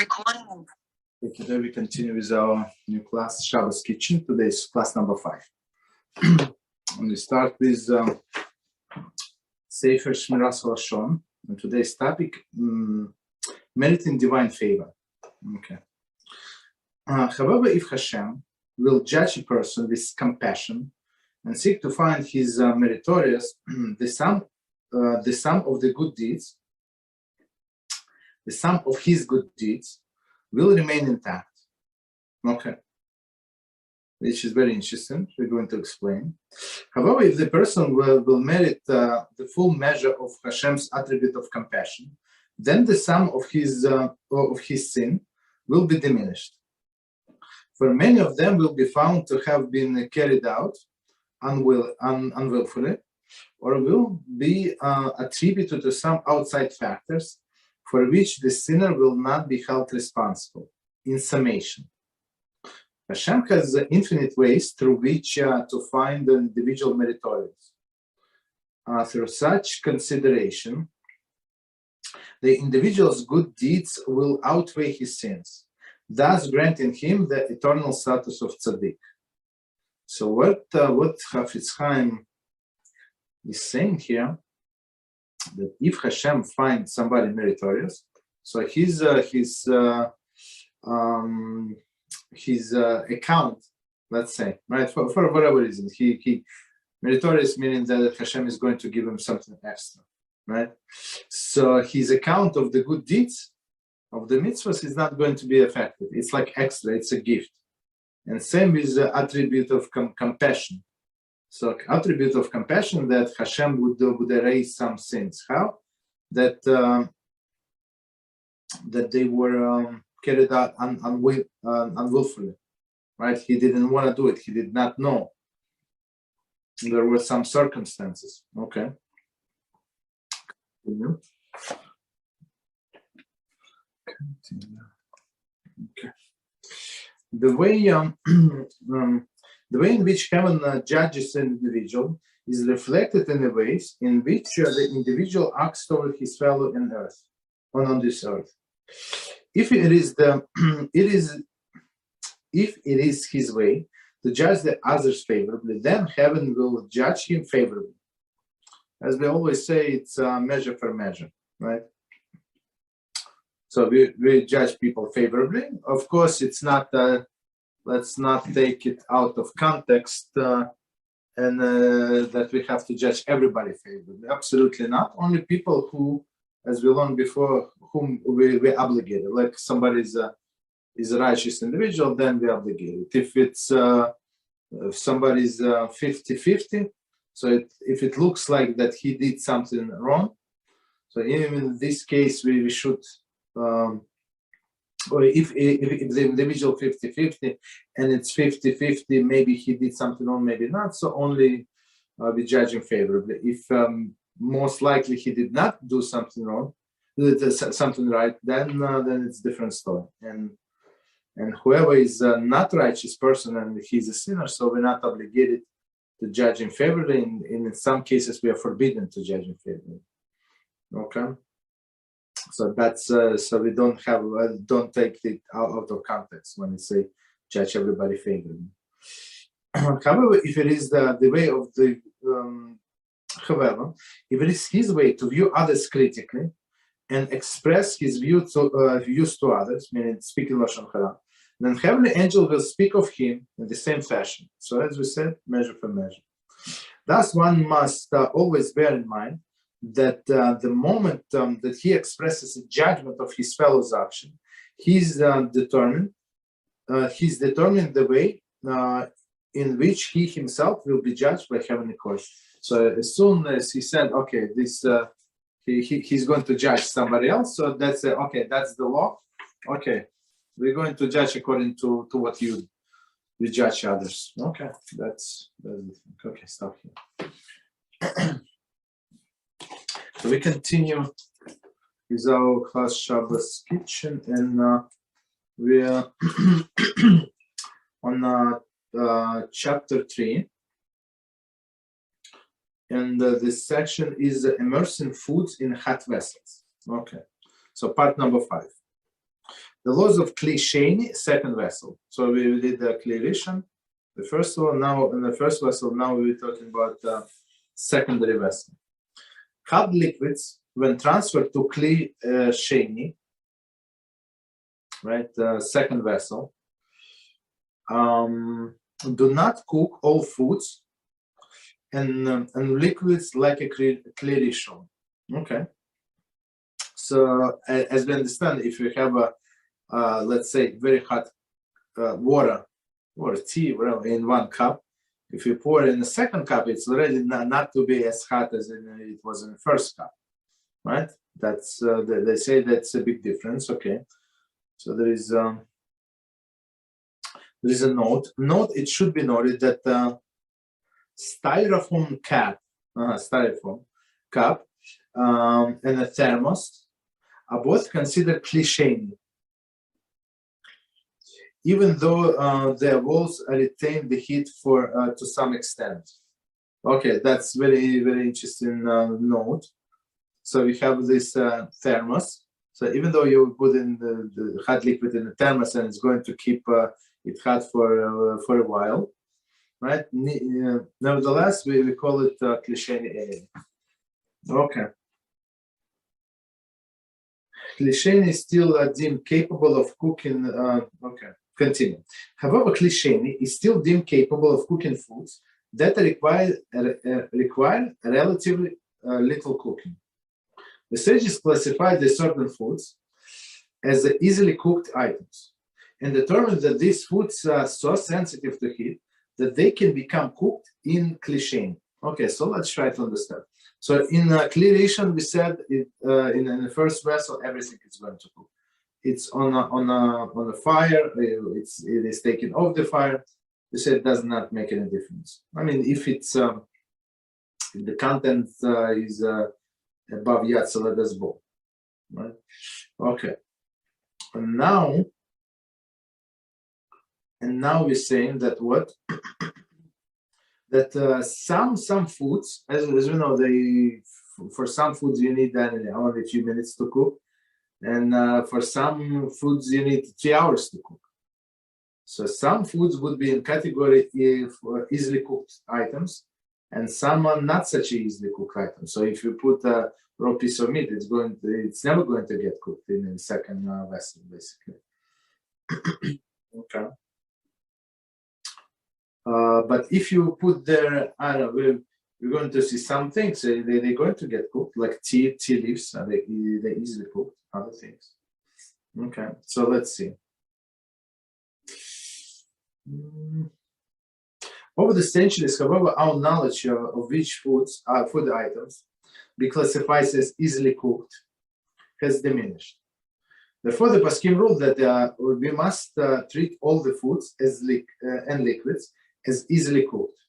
Recording. Today we continue with our new class, Shabbos Kitchen. Today is class number 5. And we start with Sefer, Shmiras, Haloshon. And today's topic, meriting divine favor. Okay. However, if HaShem will judge a person with compassion and seek to find his meritorious, the sum of the good deeds, the sum of his good deeds will remain intact. Okay. Which is very interesting. We're going to explain. However, if the person will merit the full measure of Hashem's attribute of compassion, then the sum of his sin will be diminished. For many of them will be found to have been carried out unwillfully, or will be attributed to some outside factors for which the sinner will not be held responsible. In summation, Hashem has infinite ways through which to find an individual meritorious. Through such consideration, the individual's good deeds will outweigh his sins, thus granting him the eternal status of tzaddik. So what Chafetz Chaim is saying here, that if Hashem finds somebody meritorious, so his account, let's say, right, for whatever reason, he meritorious, meaning that Hashem is going to give him something extra, right? So his account of the good deeds, of the mitzvahs, is not going to be affected. It's like extra, it's a gift. And same with the attribute of compassion. So attribute of compassion, that Hashem would erase some sins. How? That they were carried out unwillfully, right? He didn't want to do it. He did not know. There were some circumstances. Okay. Continue. Okay. The way in which heaven judges an individual is reflected in the ways in which the individual acts toward his fellow on this earth. If it is his way to judge the others favorably, then heaven will judge him favorably. As we always say, it's measure for measure, right? So we judge people favorably. Of course, it's not. Let's not take it out of context and that we have to judge everybody favorably. Absolutely not. Only people who, as we learned before, whom we're obligated. Like somebody is a righteous individual, then we're obligated. If it's if somebody's 50-50, so if it looks like that he did something wrong, so even in this case we should. Or if the individual 50-50 and it's 50-50, maybe he did something wrong, maybe not, so only we judge him favorably. If most likely he did not do something wrong, something right, then it's a different story. And whoever is a not righteous person and he's a sinner, so we're not obligated to judge him favorably. In some cases, we are forbidden to judge him favorably. Okay. So that's so we don't take it out of context when we say judge everybody favorably. However, if it is the way of the however, if it is his way to view others critically and express his views to others, meaning speaking Lashon Hara, then heavenly angel will speak of him in the same fashion. So as we said, measure for measure. Thus, one must always bear in mind that the moment that he expresses a judgment of his fellow's action, he's determined the way in which he himself will be judged by heavenly court. So as soon as he said, okay, this he's going to judge somebody else, so that's okay, that's the law. Okay, we're going to judge according to what you judge others. Okay, that's the thing. Okay, stop here. So we continue with our class Shabbos Kitchen, and we are on chapter 3, and this section is immersing foods in hot vessels. Okay, so part number 5. The laws of Kli Sheni, second vessel. So we did the Kli Rishon, the first one. Now in the first vessel, now we're talking about secondary vessel. Hard liquids, when transferred to Kli Sheni, right, second vessel, do not cook all foods and liquids like a Kli Rishon. Okay. So as we understand, if you have a let's say very hot water or tea, whatever, in one cup, if you pour it in the second cup, it's already not to be as hot as it was in the first cup, right? That's they say that's a big difference. Okay, so there is a note. It should be noted that styrofoam cup and a thermos are both considered Kli Sheni, even though their walls retain the heat for to some extent. Okay, that's very, very interesting note. So we have this thermos. So even though you put in the hot liquid in the thermos and it's going to keep it hot for a while, right? Nevertheless, we call it Kli Sheni. Okay. Kli Sheni is still deemed capable of cooking. Okay, continue. However, Kli Sheni is still deemed capable of cooking foods that require relatively little cooking. The sages classified the certain foods as easily cooked items and determined that these foods are so sensitive to heat that they can become cooked in Kli Sheni. Okay, so let's try to understand. So in Kli Rishon, we said in the first vessel, everything is going to cook. It's on a fire. It is taken off the fire. We said it does not make any difference. I mean, if it's if the content is above Yad Salada's bowl, right? Okay. And now we're saying that what? That some foods, as we know, for some foods you need only a few minutes to cook, and for some foods you need 3 hours to cook. So some foods would be in category for easily cooked items, and some are not such easily cooked items. So if you put a raw piece of meat, it's never going to get cooked in the second vessel, basically. Okay. But if you put there, I don't know, we're going to see some things. They're going to get cooked, like tea leaves. They easily cooked. Other things. Okay, so let's see. Over the centuries, however, our knowledge of which food items be classified as easily cooked has diminished. Therefore, the Paskim rule that we must treat all the foods and liquids as easily cooked,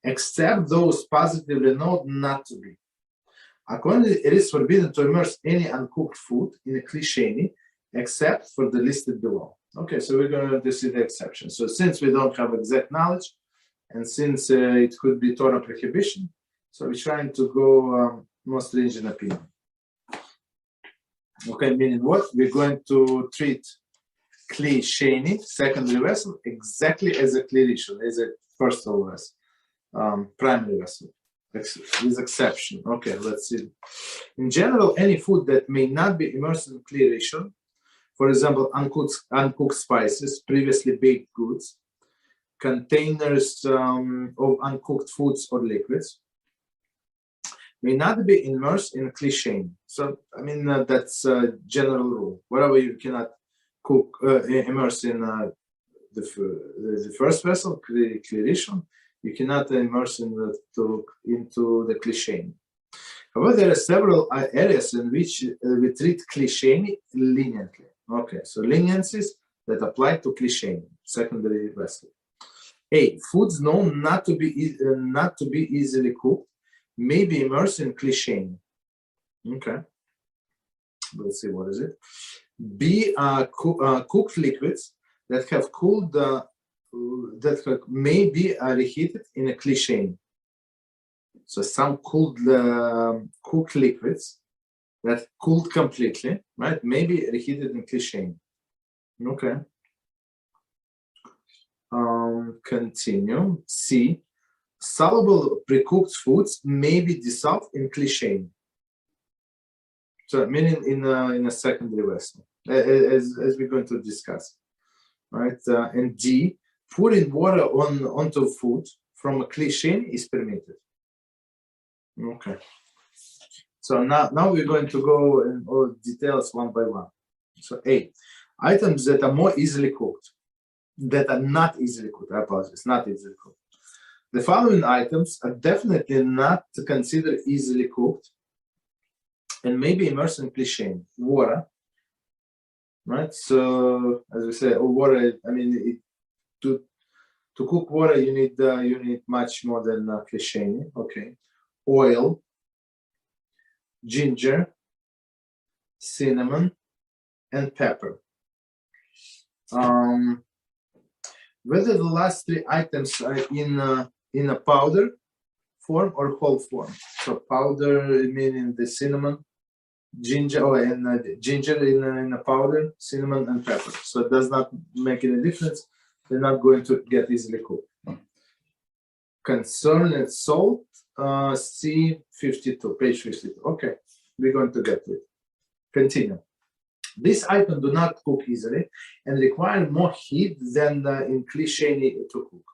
except those positively known not to be. Accordingly, it is forbidden to immerse any uncooked food in a Kli Sheni, except for the listed below. Okay, so we're going to see the exception. So since we don't have exact knowledge, and since it could be Torah prohibition, so we're trying to go more stringent opinion. Okay, meaning what? We're going to treat Kli Sheni, secondary vessel, exactly as a Kli Rishon, as a first vessel, primary vessel, with exception. Okay, let's see. In general, any food that may not be immersed in Kli Rishon, for example, uncooked spices, previously baked goods, containers of uncooked foods or liquids, may not be immersed in Kli Sheni. So, I mean, that's a general rule. Whatever you cannot cook, immerse in the first vessel, Kli Rishon, you cannot immerse into the Kli Sheni. However, there are several areas in which we treat Kli Sheni leniently. Okay, so leniencies that apply to Kli Sheni, secondary vessel. A, foods known not to be easily cooked may be immersed in Kli Sheni. Okay, let's see, what is it? B, cooked liquids that have cooled, may be reheated in a Kli Sheni. So some cooked liquids that cooled completely, right, may be reheated in Kli Sheni. Okay. Continue. C. Soluble pre-cooked foods may be dissolved in Kli Sheni. So meaning in a secondary vessel, as we're going to discuss, right? And D. Pouring water onto food from a Kli Sheni is permitted. Okay. So now we're going to go in all details one by one. So A. Items that are more easily cooked, that are not easily cooked. I apologize, not easily cooked. The following items are definitely not considered easily cooked and may be immersed in Kli Sheni. Water, right? So as we say, water. I mean, to cook water, you need much more than Kli Sheni. Okay, oil, ginger, cinnamon, and pepper. Whether the last three items are in a powder form or whole form. So powder meaning the cinnamon, ginger, and ginger in a powder, cinnamon and pepper. So it does not make any difference. They're not going to get easily cooked. Concerning salt, C52, page 52. Okay, we're going to get to it. Continue. These items do not cook easily and require more heat than in Kli Sheni to cook.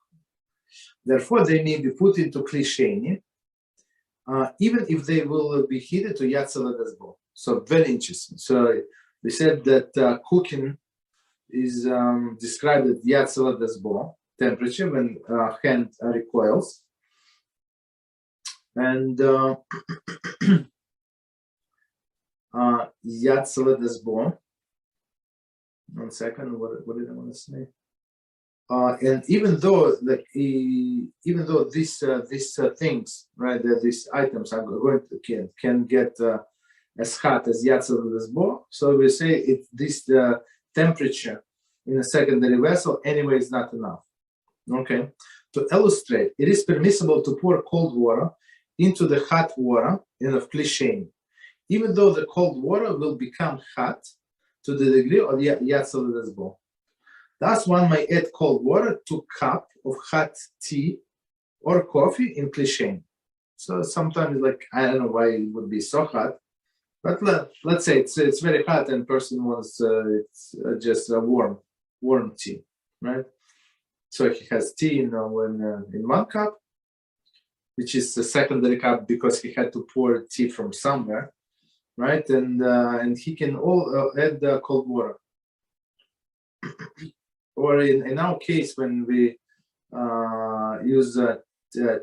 Therefore, they may be put into Kli Sheni, even if they will be heated to Yatzalat Bo. So very interesting. So we said that cooking is described as Yatzalat Bo temperature when hand recoils, and Yatzalat Bo. One second. What did I want to say? And even though these things, right, these items are going to can get as hot as Yatzalat Bo, so we say this temperature in a secondary vessel anyway is not enough. Okay, to illustrate, it is permissible to pour cold water into the hot water in a Kli Sheni, even though the cold water will become hot to the degree of Yatzalat Bo. Thus, one may add cold water to a cup of hot tea or coffee in Kli Sheni. So sometimes, like, I don't know why it would be so hot, but let's say it's very hot and person wants it's just a warm tea, right? So he has tea, in one cup, which is the secondary cup because he had to pour tea from somewhere, right? And he can add the cold water. Or in our case, when we use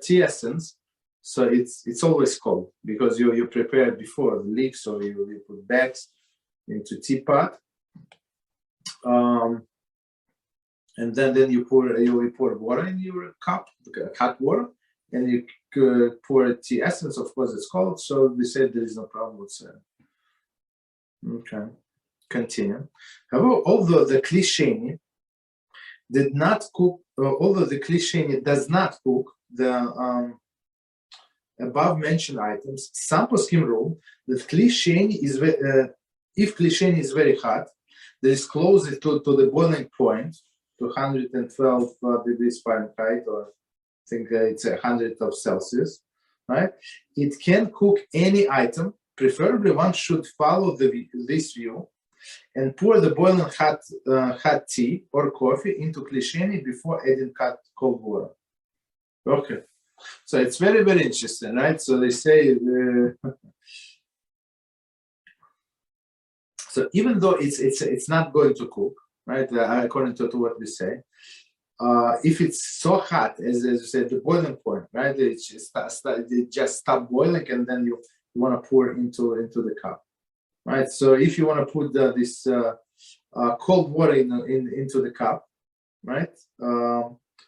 tea essence, so it's always cold because you prepare it before the leaf, so you put bags into teapot, and then you pour water in your cup, hot water, and you pour tea essence. Of course, it's cold, so we said there is no problem whatsoever. Okay, continue. However, although the Kli Sheni did not cook, although the Kli Sheni does not cook the above mentioned items, some poskim rule that Kli Sheni is if Kli Sheni is very hot, that is closer to the boiling point, to 112 degrees Fahrenheit, or I think it's 100 of Celsius, right? It can cook any item. Preferably, one should follow this view and pour the boiling hot tea or coffee into Kli Sheni before adding cold water. Okay, so it's very, very interesting, right? So they say, so even though it's not going to cook, right? According to what we say, if it's so hot, as you said, the boiling point, right? It just stop boiling, and then you want to pour into the cup. Right, so if you want to put this cold water into the cup, right?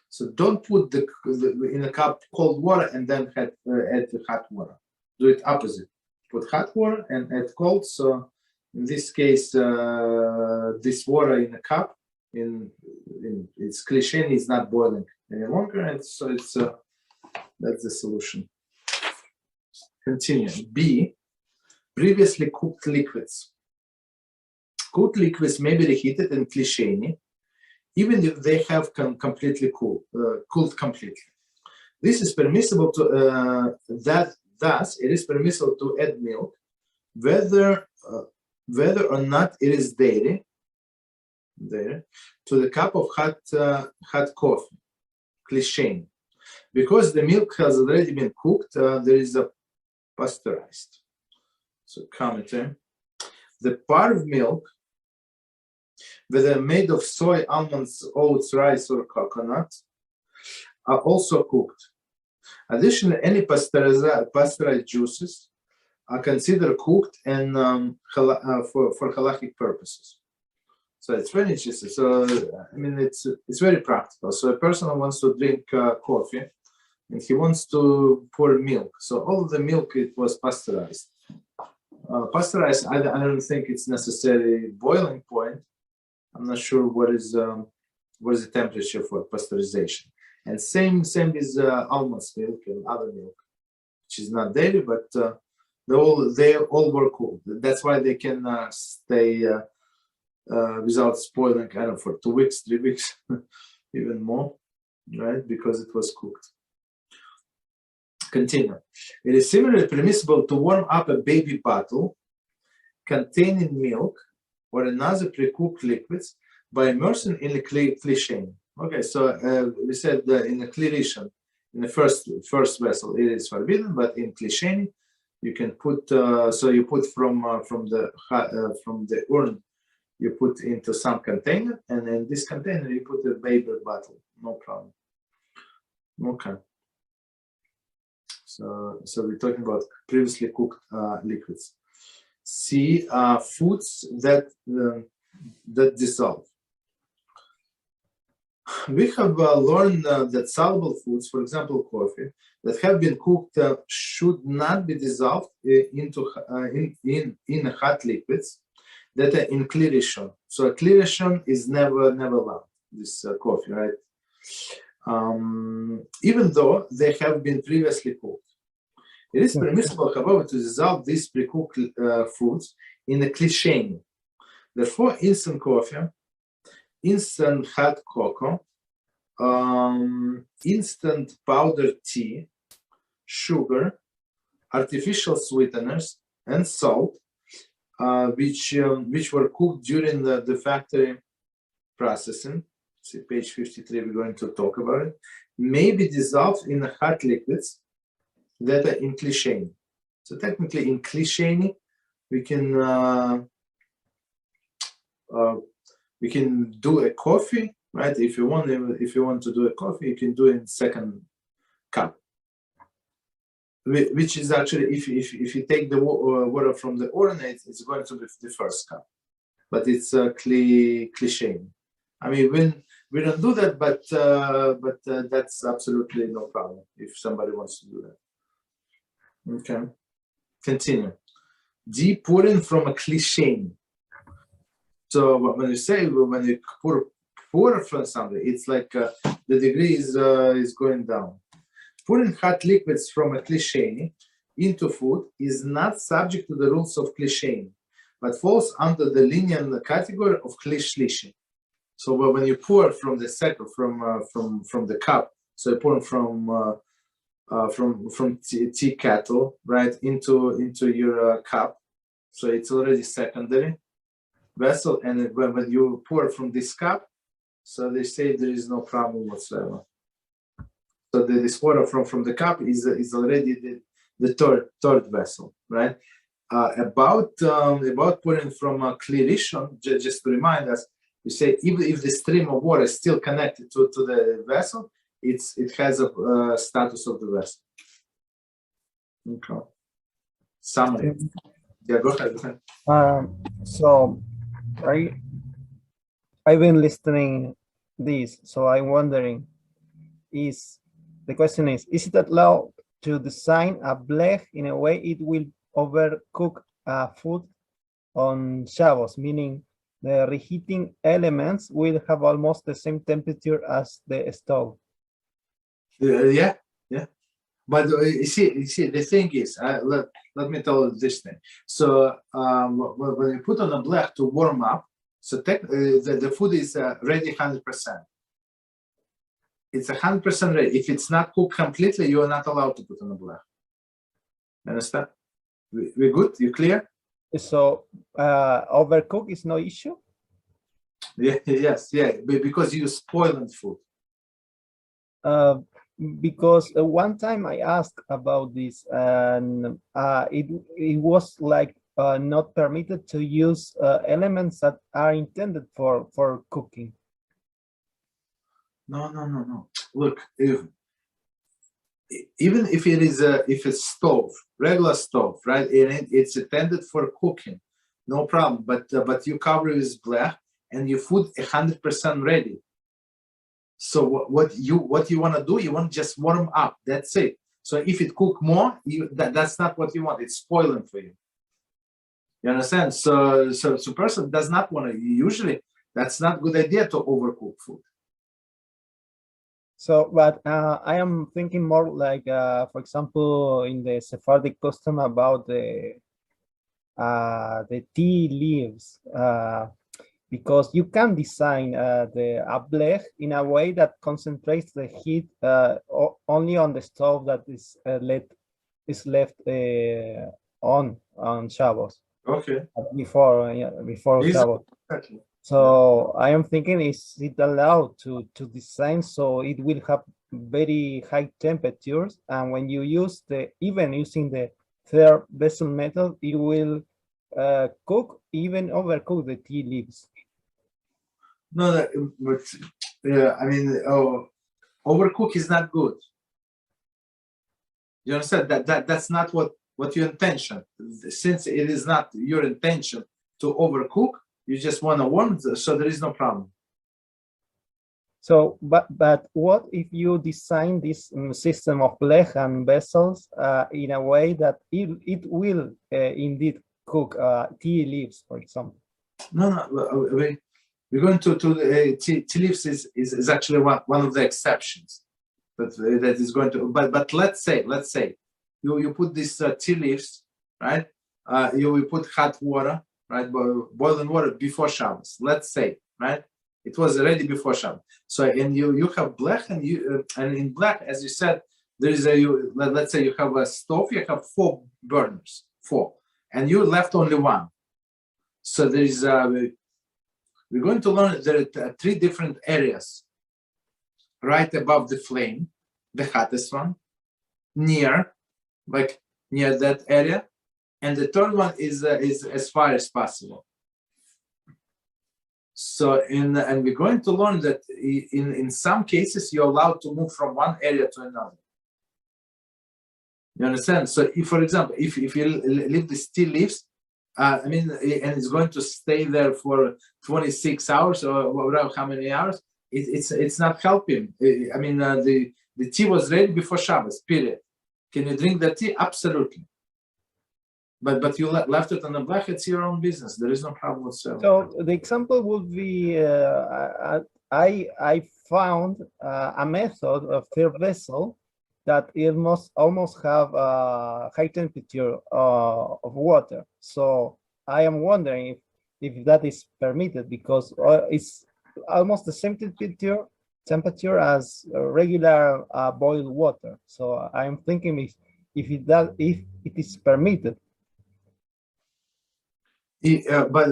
So don't put in the cup cold water and then add the hot water. Do it opposite. Put hot water and add cold. So in this case, this water in the cup in its Kli Sheni is not boiling any longer, and so that's the solution. Continue. B. Previously cooked liquids. Cooked liquids may be reheated in Kli Sheni, even if they have completely cooled completely. This is permissible to thus it is permissible to add milk, whether or not it is dairy, to the cup of hot coffee, Kli Sheni. Because the milk has already been cooked, there is a pasteurized. So commentary. The part of milk, whether made of soy, almonds, oats, rice, or coconut, are also cooked. Additionally, any pasteurized juices are considered cooked and for halachic purposes. So it's very interesting. So I mean, it's very practical. So a person who wants to drink coffee, and he wants to pour milk. So all of the milk, it was pasteurized. Pasteurized, I don't think it's necessarily boiling point. I'm not sure what is the temperature for pasteurization. And same with almond milk and other milk, which is not dairy, but they all were cooked. That's why they can stay without spoiling, I don't know, for 2 weeks, 3 weeks, even more, right? Because it was cooked. Continue. It is similarly permissible to warm up a baby bottle containing milk or another pre-cooked liquids by immersing in the Kli Sheni. Okay, so we said in the Kli Rishon, in the first vessel, it is forbidden, but in Kli Sheni, you can put. So you put from the urn, you put into some container, and in this container you put a baby bottle. No problem. Okay. So we're talking about previously cooked liquids. See, foods that dissolve. We have learned that soluble foods, for example, coffee, that have been cooked should not be dissolved into in hot liquids that are in Kli Rishon. So a Kli Rishon is never allowed, this coffee, right? Even though they have been previously cooked. It is permissible, however, to dissolve these pre-cooked foods in a Kli Sheni. Therefore, instant coffee, instant hot cocoa, instant powdered tea, sugar, artificial sweeteners, and salt, which were cooked during the factory processing. See page 53, we're going to talk about it, may be dissolved in hot liquids that are in Kli Sheni. So technically in Kli Sheni, we can do a coffee, right? If you want to do a coffee, you can do it in second cup, which is actually, if you take the water from the urn, it's going to be the first cup, but it's Kli Sheni. I mean, we don't do that, but that's absolutely no problem if somebody wants to do that. Okay, continue. Deep pouring from a Kli Sheni. So when you pour from something, it's like the degree is going down. Pouring hot liquids from a Kli Sheni into food is not subject to the rules of Kli Sheni, but falls under the lenient category of Kli Shelishi. So when you pour from the from the cup, so you pour from tea kettle, right, into your cup, so it's already secondary vessel, and when you pour from this cup, so they say there is no problem whatsoever. So this water from the cup is already the third vessel, right? About pouring from a Kli Rishon, just to remind us, you say even if the stream of water is still connected to the vessel, it has a status of the vessel. Okay. Summary. Yeah, go ahead. So I've been listening this, so I'm wondering, the question is it allowed to design a blech in a way it will overcook food on Shabbos, meaning the reheating elements will have almost the same temperature as the stove? Yeah. But you see, the thing is, let me tell you this thing. So when you put on a blech to warm up, so the food is ready 100%. It's 100% ready. If it's not cooked completely, you are not allowed to put on a blech. Understand? We good? You clear? So overcook is no issue? Yeah, yes, yeah, because you spoiling food. Because one time I asked about this, and it was like not permitted to use elements that are intended for cooking. No. Look, even if it is if it's stove, regular stove, right? And it's intended for cooking, no problem. But you cover it with blech, and your food 100% ready. So what you want to do? You want to just warm up. That's it. So if it cook more, that's not what you want. It's spoiling for you. You understand? So person does not want to. Usually, that's not a good idea to overcook food. So, but I am thinking more like, for example, in the Sephardic custom about the tea leaves, because you can design the blech in a way that concentrates the heat only on the stove that is left on Shabbos. Okay. Before Shabbos. Exactly. So I am thinking, is it allowed to design so it will have very high temperatures, and when you use even using the third vessel method, it will cook, even overcook the tea leaves. No, but I mean, overcook is not good. You understand that's not what your intention. Since it is not your intention to overcook, you just want to warm, so there is no problem. So, but what if you design this system of blech and vessels in a way that it will indeed cook tea leaves, for example? No, we're going to tea leaves is actually one of the exceptions, but that is going to. But let's say you put these tea leaves, right? You will put hot water, right? Boiling water before Shabbos. Let's say, right? It was ready before Shabbat. So, and you have blech, and in blech, as you said, there is let's say you have a stove, you have 4 burners, and you left only 1. So there is we're going to learn there are 3 different areas right above the flame, the hottest one, near that area, and the third one is as far as possible. So and we're going to learn that in some cases you're allowed to move from one area to another. You understand? So if, for example, if you leave the tea leaves, and it's going to stay there for 26 hours or whatever, how many hours, it's not helping. The tea was ready before Shabbos, period. Can you drink the tea? Absolutely. But you left it on the blech, it's your own business. There is no problem whatsoever. So the example would be, I found a method of third vessel that it must almost have a high temperature of water. So I am wondering if that is permitted, because it's almost the same temperature as regular boiled water. So I am thinking if it is permitted. But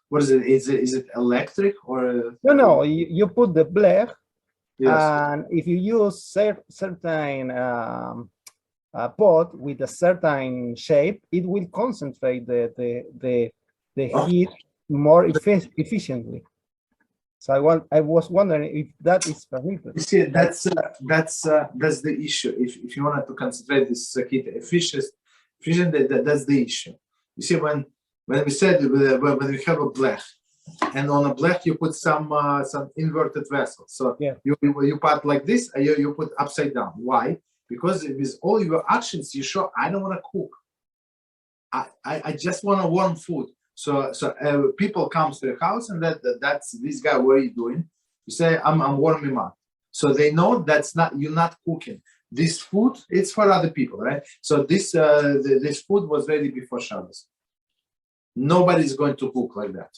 what is it? Is it electric or? No. You put the blech, yes. And if you use certain pot with a certain shape, it will concentrate the heat more efficiently. So I was wondering if that is permitted. You see, that's the issue. If you wanted to concentrate this heat efficient, that's the issue. You see, when we said when we have a blech, and on a blech you put some inverted vessels. So yeah. you put like this, you put upside down. Why? Because with all your actions, you show I don't want to cook. I just want to warm food. So people come to the house, and that's this guy. What are you doing? You say I'm warming up. So they know you're not cooking. this food, it's for other people, right? So this this food was ready before Shabbos. Nobody's going to cook like that.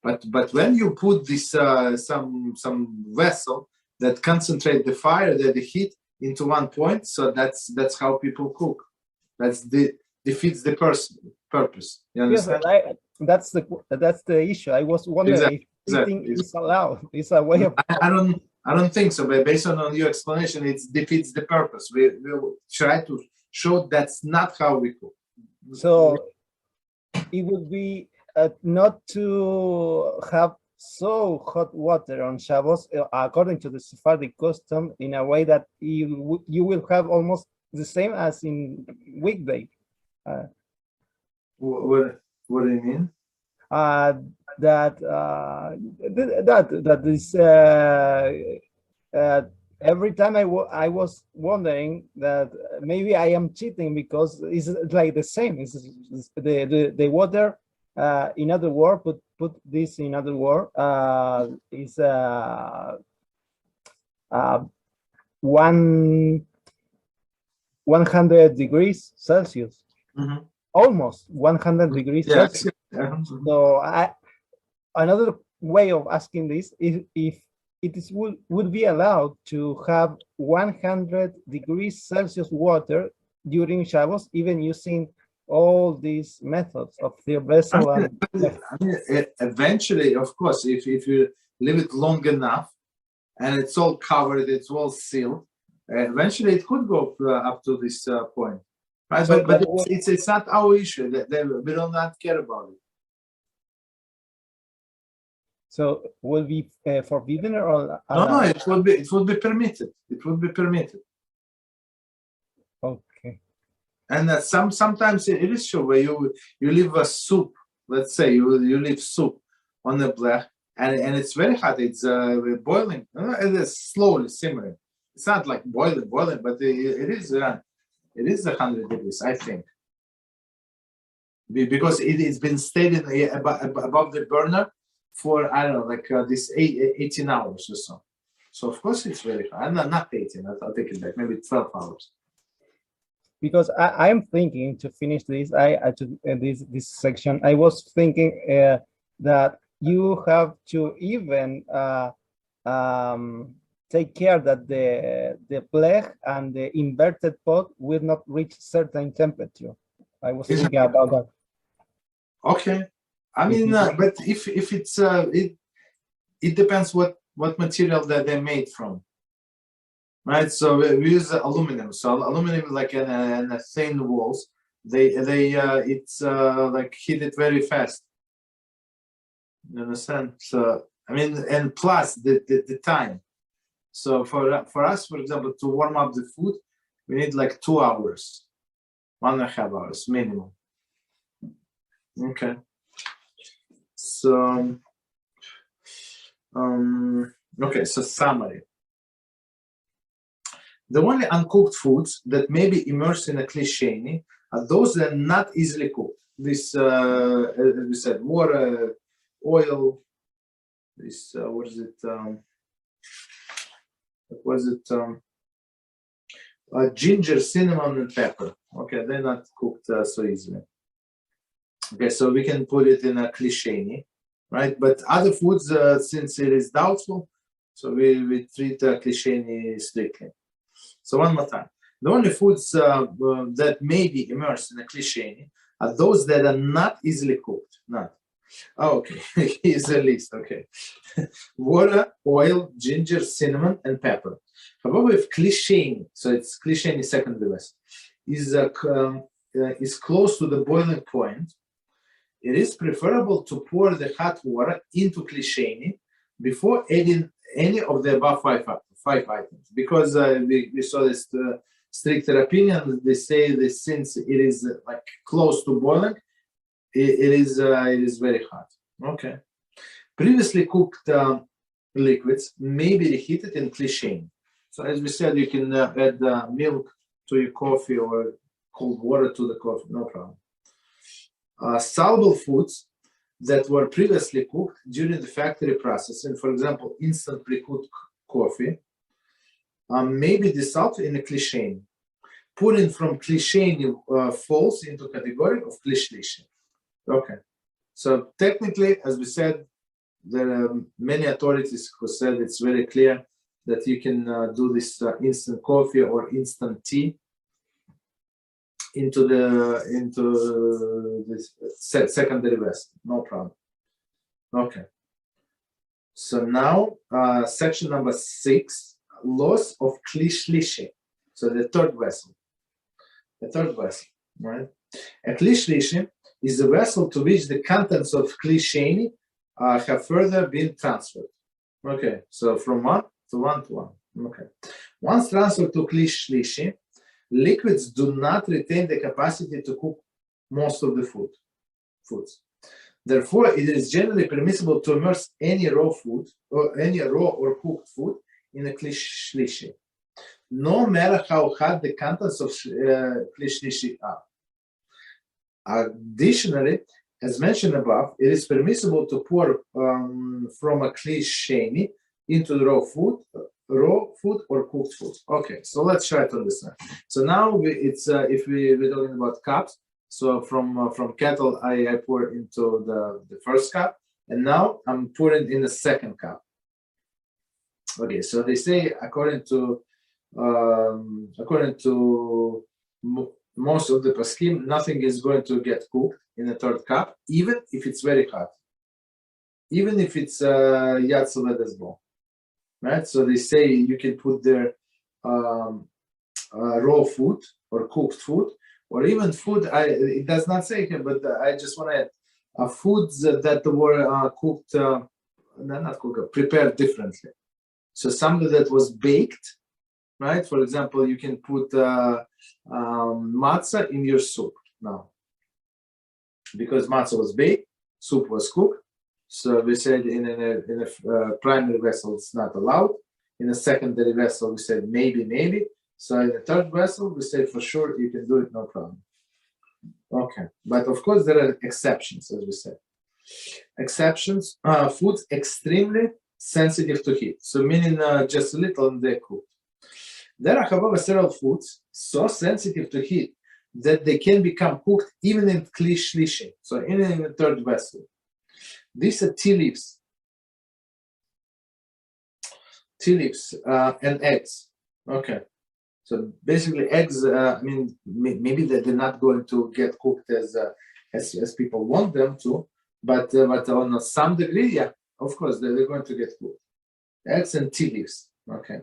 But when you put this some vessel that concentrate the fire, the heat into one point, so that's how people cook. That's defeats the purpose. You understand? Yes, that's the issue. I was wondering if eating is allowed. It's a way of. I don't think so. But based on your explanation, it defeats the purpose. We will try to show that's not how we cook. So it would be not to have so hot water on Shabbos, according to the Sephardic custom, in a way that you will have almost the same as in weekday. What do you mean? That is every time I was wondering that maybe I am cheating because it's like the same. It's the water. In other word, put this in other word, is 100 degrees Celsius. Mm-hmm. Almost 100 degrees Celsius. So another way of asking this is if it would be allowed to have 100 degrees Celsius water during Shabbos, even using all these methods of the vessel. Eventually, of course, if you leave it long enough and it's all covered, it's all sealed, eventually it could go up to this point. Right? But it's not our issue. We do not care about it. So will be forbidden or no? It would be permitted. It would be permitted. Okay. And sometimes it is true where you leave a soup. Let's say you leave soup on the blech, and it's very hot. It's boiling. It is slowly simmering. It's not like boiling, but it is 100 degrees, I think, because it's been stayed above the burner for, I don't know, like this 18 hours or so. So of course it's very hot. Not 18. I'll take it back. Maybe 12 hours. Because I'm thinking to finish this, this section. I was thinking that you have to even take care that the blech and the inverted pot will not reach certain temperature. I was thinking about that. Okay, I mean, but if it's it depends what material that they're made from, right? So we use aluminum. So aluminum, like in a thin walls, it's like heated very fast. You understand? So I mean, and plus the time. So for us, for example, to warm up the food, we need like 2 hours, 1.5 hours minimum. Okay. So, okay. So summary. The only uncooked foods that may be immersed in a Kli Sheni are those that are not easily cooked. This, as we said, water, oil. This, what is it? Ginger, cinnamon, and pepper. Okay, they're not cooked so easily. Okay, so we can put it in a Kli Sheni, right? But other foods, since it is doubtful, so we treat Kli Sheni strictly. So one more time. The only foods that may be immersed in a Kli Sheni are those that are not easily cooked. Not. Oh, okay, here's a list. Okay. Water, oil, ginger, cinnamon, and pepper. However, if Kli Sheni, so it's Kli Sheni secondary vessel, is close to the boiling point, it is preferable to pour the hot water into Kli Sheni before adding any of the above five items, because we saw this stricter opinion. They say that since it is like close to boiling, it is very hot. Okay. Previously cooked liquids may be reheated in Kli Sheni. So as we said, you can add milk to your coffee or cold water to the coffee, no problem. Soluble foods that were previously cooked during the factory processing, for example, instant pre-cooked coffee, may be dissolved in a Kli Sheni. Putting from Kli Sheni falls into category of Kli Shelishi. Okay. So technically, as we said, there are many authorities who said it's very clear that you can do this instant coffee or instant tea into this secondary vessel, no problem. Okay. So now, section number 6, loss of Kli Shelishi. So the third vessel. The third vessel, right? A Kli Shelishi is a vessel to which the contents of Kli Sheni have further been transferred. Okay, so from one to one. Okay. Once transferred to Kli Shelishi, liquids do not retain the capacity to cook most of the foods. Therefore, it is generally permissible to immerse any raw or cooked food in a Kli Shelishi, no matter how hot the contents of Kli Shelishi are. Additionally, as mentioned above, it is permissible to pour from a Kli Sheni into the raw food or cooked food. Okay, so let's try to understand. So now if we're talking about cups, so from kettle I pour into the first cup, and now I'm pouring in the second cup. Okay, so they say according to most of the paskim, nothing is going to get cooked in the third cup, even if it's very hot, even if it's yad soledes bo, right? So they say you can put there raw food or cooked food, or even food. It does not say here, but I just want to add foods that were cooked, not cooked, prepared differently. So something that was baked, right? For example, you can put matzah in your soup now. Because matzah was baked, soup was cooked. So we said in a primary vessel, it's not allowed. In a secondary vessel, we said maybe. So in the third vessel, we said for sure you can do it, no problem. Okay. But of course, there are exceptions, as we said. Exceptions, foods extremely sensitive to heat. So meaning just a little and they're cooked. There are, however, several foods so sensitive to heat that they can become cooked even in Kli Shelishi, so in the third vessel. These are tea leaves and eggs. Okay, so basically eggs. Maybe that they're not going to get cooked as people want them to, but on some degree, yeah, of course they're going to get cooked. Eggs and tea leaves. Okay,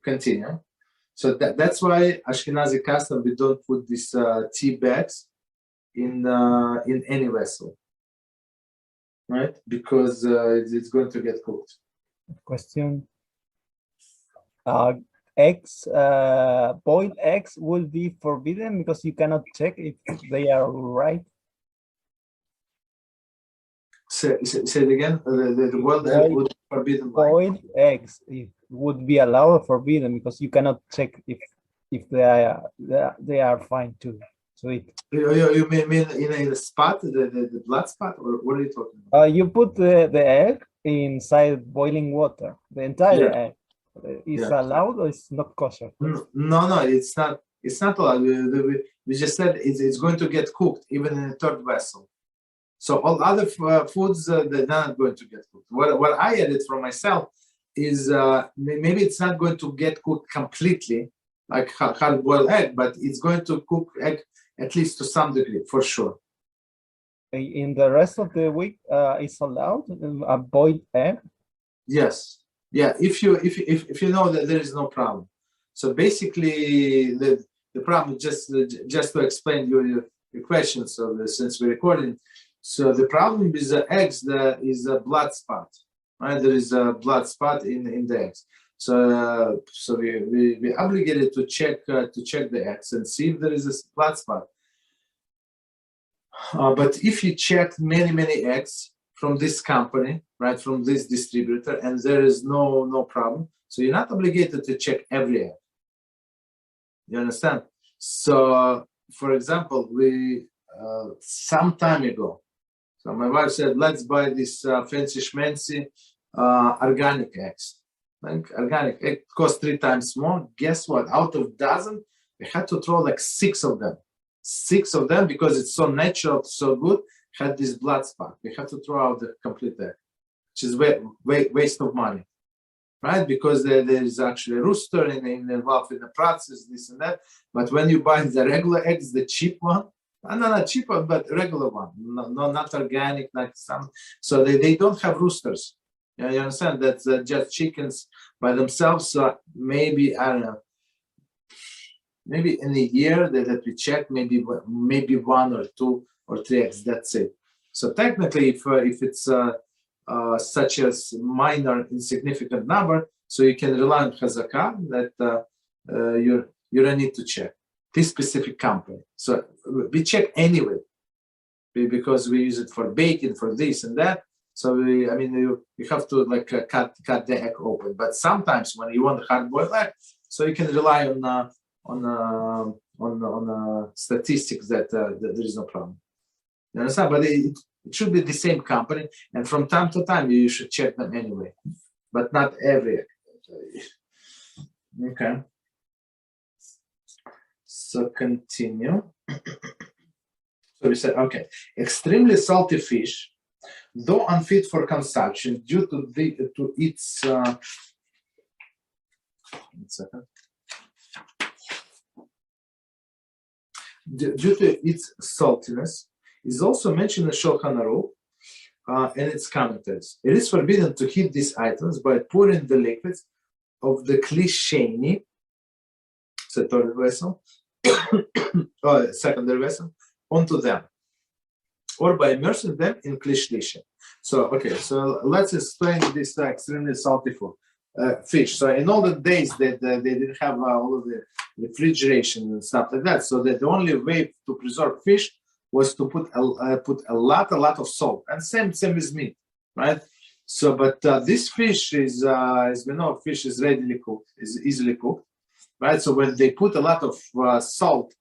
continue. So that's why Ashkenazi custom, we don't put these tea bags in any vessel, right? Because it's going to get cooked. Question. Eggs, boiled eggs will be forbidden because you cannot check if they are right. Say it again. The boiled egg would be forbidden. Boiled eggs would be allowed or forbidden because you cannot check if they are fine to eat. You mean in a spot, the blood spot, or what are you talking about? You put the egg inside boiling water. The entire egg is allowed, or it's not kosher? No, it's not. It's not allowed. We just said it's going to get cooked even in a third vessel. So all other foods they're not going to get cooked. What I added for myself is maybe it's not going to get cooked completely like hard-boiled egg, but it's going to cook egg at least to some degree for sure. In the rest of the week, it's allowed a boiled egg. Yes, yeah. If you know that there is no problem. So basically, the problem just to explain your question. So since we're recording. So the problem with the eggs is a blood spot, right? There is a blood spot in the eggs. So we obligated to check the eggs and see if there is a blood spot. But if you check many eggs from this company, right, from this distributor, and there is no problem, so you're not obligated to check every egg. You understand? So, for example, we some time ago. So my wife said, let's buy this fancy schmancy organic eggs. like organic. It costs 3 times more. Guess what? Out of dozen, we had to throw like 6 of them. 6 of them because it's so natural, so good. Had this blood spot. We had to throw out the complete egg, which is waste of money, right? Because there is actually a rooster involved in the process, this and that. But when you buy the regular eggs, the cheap one, not cheap one, but regular one, no, not organic, like some. So they don't have roosters. You understand? That's just chickens by themselves. So maybe, I don't know, maybe in a year that we check, maybe 1 or 2 or 3 eggs. That's it. So technically, if it's such as minor insignificant number, so you can rely on chazakah that you don't need to check this specific company. So we check anyway because we use it for baking, for this and that. So you have to like cut the egg open. But sometimes when you want a hard-boiled egg, so you can rely on statistics that there is no problem. You understand? But it should be the same company, and from time to time you should check them anyway, but not every egg. Okay. So continue. So we said, okay, extremely salty fish, though unfit for consumption due to its due to its saltiness, is also mentioned in Shulchan Aruch and its commentaries. It is forbidden to heat these items by pouring the liquids of the Kli Sheni, the third vessel, or secondary vessel, onto them, or by immersing them in Kli Shelishi. So, okay, so let's explain this extremely salty food. Fish. So in all the days that they didn't have all of the refrigeration and stuff like that, so that the only way to preserve fish was to put a lot of salt, and same with meat, right? So, but this fish is, as we know, fish is readily cooked, is easily cooked, right? So when they put a lot of salt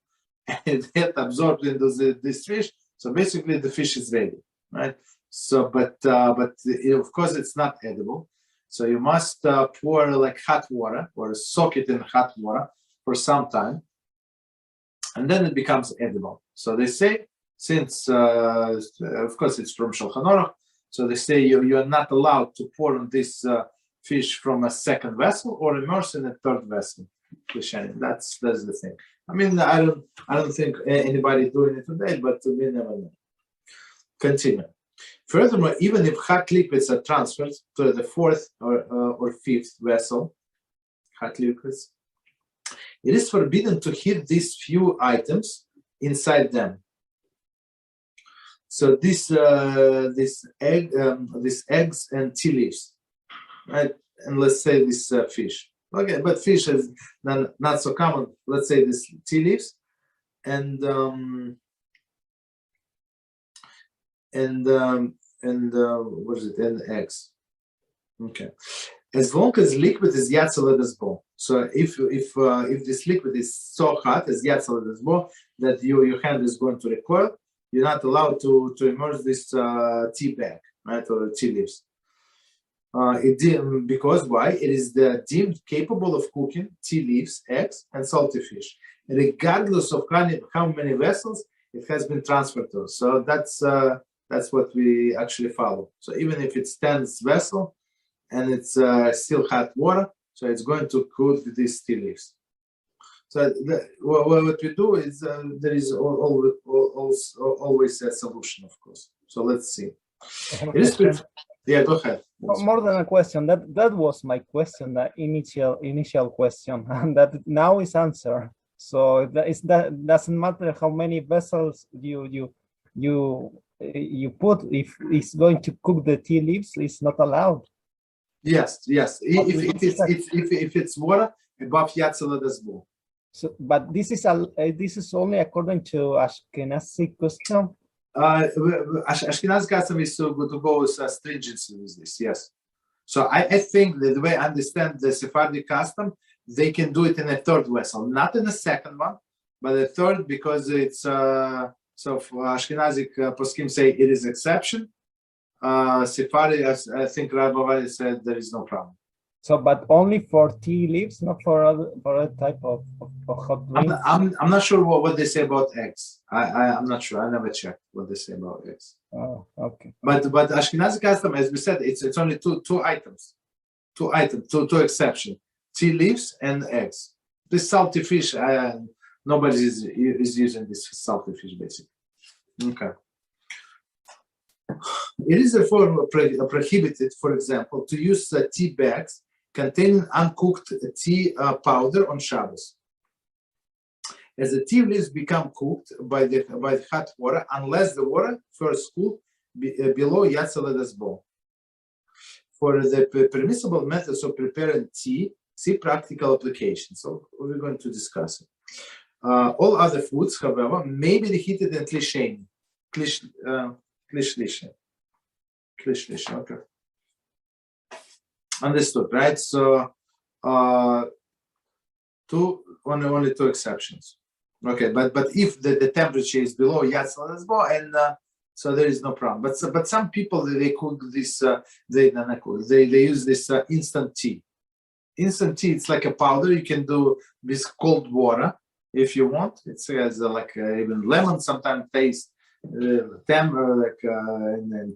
and it gets absorbed into this fish, so basically the fish is ready, right? So, but of course it's not edible. So you must pour like hot water or soak it in hot water for some time, and then it becomes edible. So they say, since of course it's from Shulchan Aruch, so they say you are not allowed to pour on this fish from a second vessel or immerse in a third vessel. That's the thing. I mean, I don't think anybody doing it today, but we never know. Continue. Furthermore, even if hot liquids are transferred to the fourth or fifth vessel, hot liquids, it is forbidden to heat these few items inside them. So this eggs and tea leaves, right? And let's say this fish. Okay, but fish is not so common. Let's say this tea leaves and what is it? And eggs. Okay. As long as liquid is yatzel bo. So if this liquid is so hot as yatzel bo that your hand is going to recoil, you're not allowed to immerse this tea bag, right, or tea leaves. Because why? It is deemed capable of cooking tea leaves, eggs, and salty fish, regardless of how many vessels it has been transferred to. So that's what we actually follow. So even if it's 10th vessel and it's still hot water, so it's going to cook these tea leaves. So what we do is there is always a solution, of course. So let's see. Yeah, go ahead. More than a question, that was my question, the initial question, and that now is answered. So that doesn't matter how many vessels you put. If it's going to cook the tea leaves, it's not allowed. Yes. If it's water above yatzel bo. So, but this is only according to Ashkenazi custom. Ashkenazi custom is to go with stringency with this. Yes. So I think that the way I understand the Sephardic custom, they can do it in a third vessel, not in the second one, but a third, because it's so for Ashkenazic poskim say it is exception. Sephardi, I think Rabbi said there is no problem. So, but only for tea leaves, not for other type of hot drinks? I'm not sure what they say about eggs. I'm not sure. I never checked what they say about eggs. Oh, okay. But Ashkenazi custom, as we said, it's only two items, two exceptions: tea leaves and eggs. This salty fish, nobody is using this salty fish basically. Okay. It is therefore prohibited, for example, to use tea bags containing uncooked tea powder on Shabbos, as the tea leaves become cooked by the hot water, unless the water first cooled below Yatzaladas bowl. For the permissible methods of preparing tea, see practical application. So we're going to discuss it. All other foods, however, may be reheated in Kli Sheni Kli Shelishi. Kli Shelishi, okay. Understood, right? So only two exceptions. Okay, but if the temperature is below Yatzaladas bowl, and so there is no problem. But some people, they cook this. They use this instant tea. Instant tea, it's like a powder. You can do with cold water if you want. It has even lemon sometimes taste, and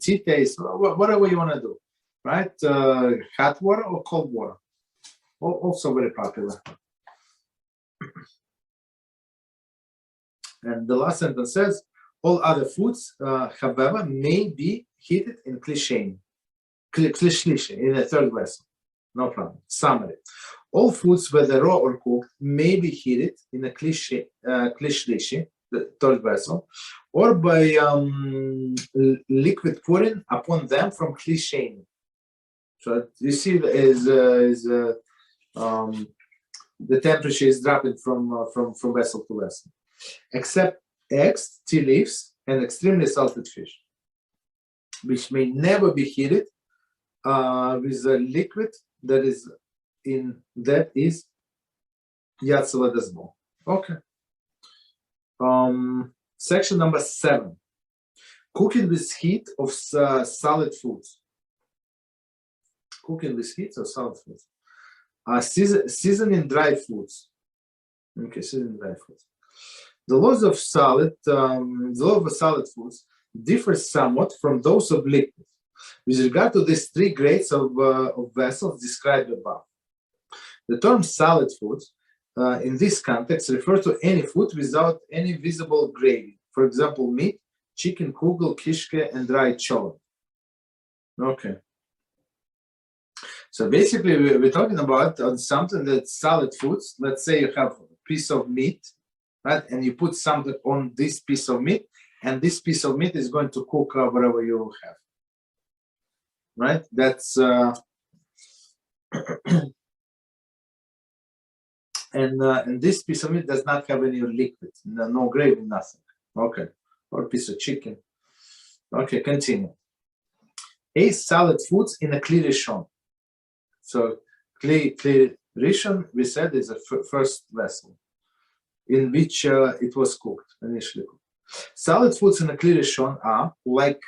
tea taste, whatever you want to do, right? Hot water or cold water, also very popular. And the last sentence says, all other foods, however, may be heated in Kli Sheni Kli Shelishi, in a third vessel. No problem. Summary. All foods, whether raw or cooked, may be heated in a Kli Shelishi, the third vessel, or by liquid pouring upon them from Kli Sheni. So you see, the temperature is dropping from vessel to vessel, except eggs, tea leaves, and extremely salted fish, which may never be heated with a liquid that is Yatzaladas bowl. Okay. Section number 7: cooking with heat of solid foods. Cooking with heat of solid foods. Seasoning dry foods. Okay, seasoning dry foods. The laws of solid foods differ somewhat from those of liquid with regard to these three grades of vessels described above. The term solid foods in this context refers to any food without any visible gravy. For example, meat, chicken, kugel, kishke, and dried cholent. Okay. So basically, we're talking about something that's solid foods. Let's say you have a piece of meat, right? And you put something on this piece of meat, and this piece of meat is going to cook whatever you have. Right? That's and this piece of meat does not have any liquid, no gravy, nothing. Okay, or a piece of chicken. Okay, continue. 8 solid foods in a Kli Rishon. So Kli Rishon, we said, is a first vessel in which it was cooked, initially cooked. Solid foods in a Kli Rishon are like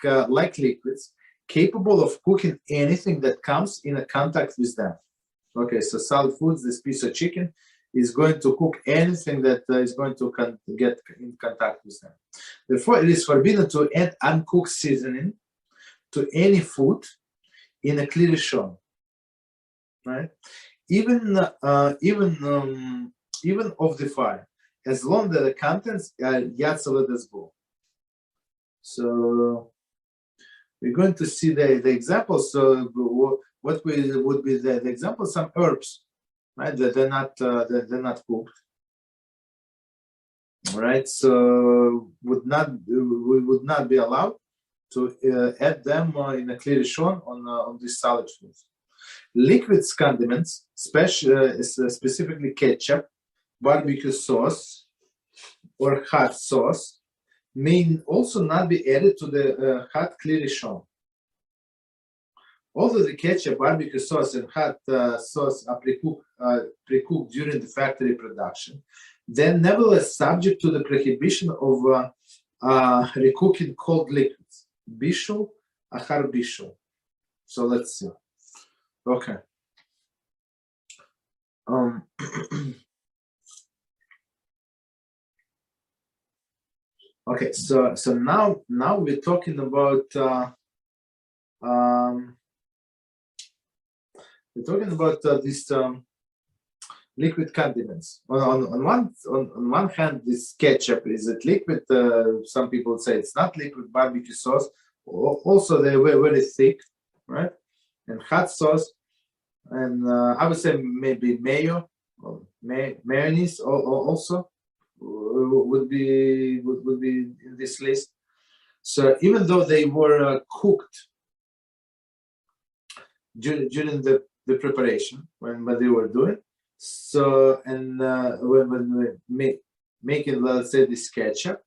liquids, capable of cooking anything that comes in a contact with them. Okay, so solid foods, this piece of chicken, is going to cook anything that is going to get in contact with them. Therefore, it is forbidden to add uncooked seasoning to any food in a Kli Rishon. Right? Even of the fire, as long as the contents are Yatzaladas bowl. So we're going to see the examples. So what would be the example? Some herbs, right? That they're not cooked. All right. So we would not be allowed to add them in a Kli Rishon on these solid foods. Liquid condiments, specifically ketchup, barbecue sauce, or hot sauce, may also not be added to the hot Kli Rishon. Although the ketchup, barbecue sauce, and hot sauce are pre-cooked during the factory production, they're nevertheless subject to the prohibition of recooking cold liquids, bishul, achar bishul. So let's see. Okay. Okay, so now we're talking about this liquid condiments. On one hand, this ketchup, is it liquid? Some people say it's not liquid. Barbecue sauce, also they were very thick, right? And hot sauce, and I would say maybe mayo, or mayonnaise also would be in this list. So even though they were cooked during the preparation when they were doing, so and when we making, let's say, this ketchup,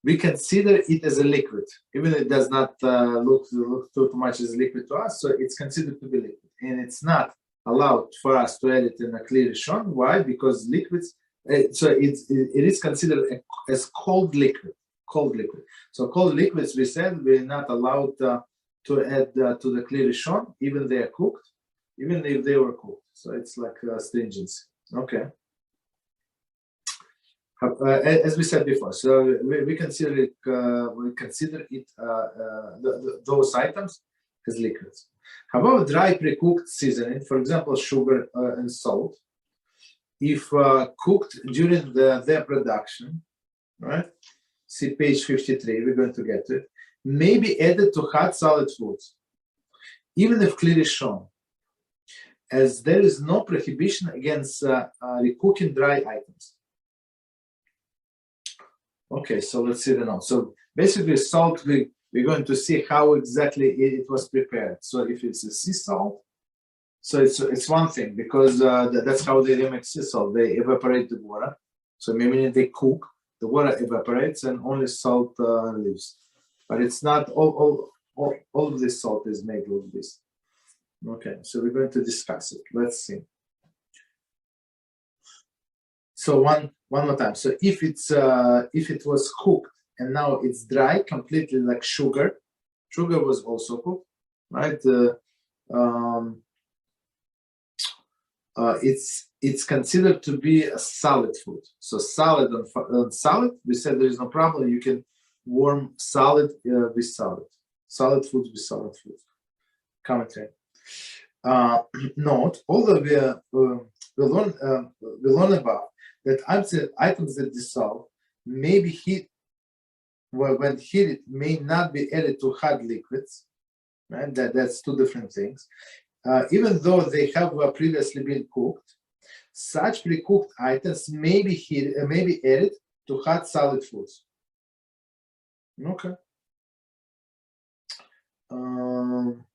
we consider it as a liquid, even if it does not look too much as liquid to us. So it's considered to be liquid, and it's not allowed for us to add it in a Kli Rishon. Why? Because liquids. So it is considered as cold liquid. Cold liquid. So cold liquids, we said, we're not allowed to add to the Kli Rishon, even they are cooked, even if they were cooked. So it's like stringency. Okay. As we said before, so we consider it. Those items as liquids. However, dry pre-cooked seasoning, for example, sugar and salt, if cooked during their production, right? See page 53, we're going to get to it, may be added to hot solid foods, even if Kli Rishon, as there is no prohibition against recooking dry items. Okay, so let's see the note. So basically, salt, we're going to see how exactly it was prepared. So if it's a sea salt, so it's one thing, because that's how they remix sea salt. They evaporate the water. So maybe they cook, the water evaporates and only salt leaves. But it's not all of this salt is made with this. Okay, so we're going to discuss it. Let's see. So one more time. So if it was cooked and now it's dry, completely like sugar was also cooked, right? It's considered to be a solid food. So salad on salad, we said there is no problem. You can warm salad with salad. Solid foods with solid foods. Commentary. Note, although we learn about that items that dissolve may be heat. Well, when heated, may not be added to hot liquids. Right? That's two different things. Even though they have previously been cooked, such pre-cooked items may be added to hot solid foods. Okay.